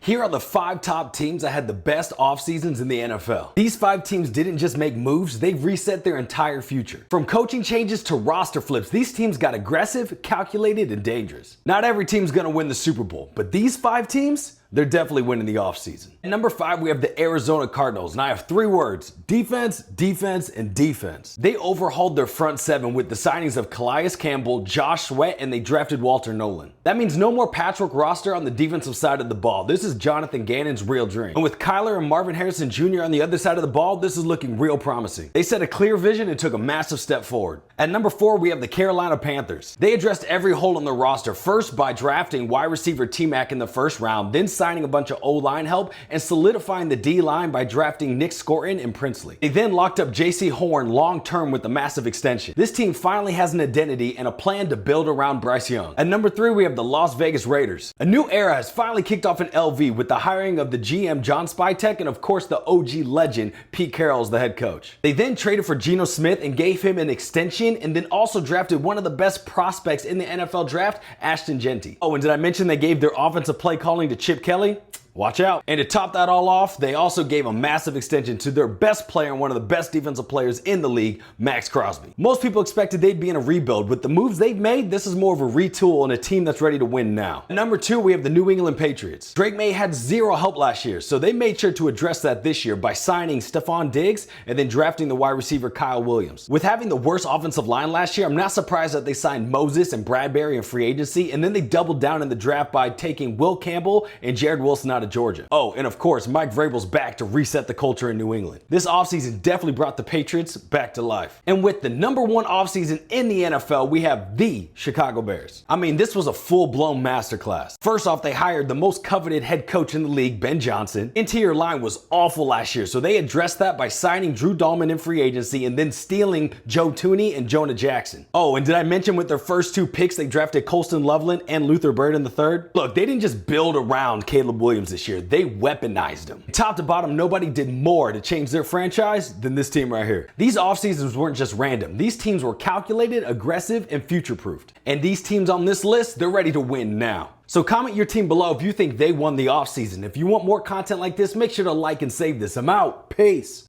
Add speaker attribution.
Speaker 1: Here are the 5 top teams that had the best off seasons in the NFL. These 5 teams didn't just make moves, they reset their entire future. From coaching changes to roster flips, these teams got aggressive, calculated, and dangerous. Not every team's gonna win the Super Bowl, but these 5 teams, they're definitely winning the offseason. At number 5, we have the Arizona Cardinals, and I have 3 words: defense, defense, and defense. They overhauled their front 7 with the signings of Calais Campbell, Josh Sweat, and they drafted Walter Nolan. That means no more patchwork roster on the defensive side of the ball. This is Jonathan Gannon's real dream. And with Kyler and Marvin Harrison Jr. on the other side of the ball, this is looking real promising. They set a clear vision and took a massive step forward. At number 4, we have the Carolina Panthers. They addressed every hole in their roster, first by drafting wide receiver T-Mac in the first round, then signing a bunch of O-line help and solidifying the D-line by drafting Nick Scorton and Princely. They then locked up J.C. Horn long-term with a massive extension. This team finally has an identity and a plan to build around Bryce Young. At number 3, we have the Las Vegas Raiders. A new era has finally kicked off in LV with the hiring of the GM John Spytek and of course the OG legend Pete Carroll as the head coach. They then traded for Geno Smith and gave him an extension and then also drafted one of the best prospects in the NFL draft, Ashton Jeanty. Oh, and did I mention they gave their offensive play calling to Chip Kelly? Watch out. And to top that all off, they also gave a massive extension to their best player and one of the best defensive players in the league, Max Crosby. Most people expected they'd be in a rebuild. With the moves they've made, this is more of a retool and a team that's ready to win now. At number 2, we have the New England Patriots. Drake May had 0 help last year, so they made sure to address that this year by signing Stephon Diggs and then drafting the wide receiver Kyle Williams. With having the worst offensive line last year, I'm not surprised that they signed Moses and Bradbury in free agency, and then they doubled down in the draft by taking Will Campbell and Jared Wilson out of Georgia. Oh, and of course, Mike Vrabel's back to reset the culture in New England. This offseason definitely brought the Patriots back to life. And with the number 1 offseason in the NFL, we have the Chicago Bears. I mean, this was a full-blown masterclass. First off, they hired the most coveted head coach in the league, Ben Johnson. Interior line was awful last year, so they addressed that by signing Drew Dalman in free agency and then stealing Joe Tooney and Jonah Jackson. Oh, and did I mention with their first 2 picks, they drafted Colston Loveland and Luther Bird in the 3rd? Look, they didn't just build around Caleb Williams this year. They weaponized him. Top to bottom, nobody did more to change their franchise than this team right here. These off seasons weren't just random. These teams were calculated, aggressive, and future-proofed. And these teams on this list, they're ready to win now. So comment your team below if you think they won the offseason. If you want more content like this, make sure to like and save this. I'm out. Peace.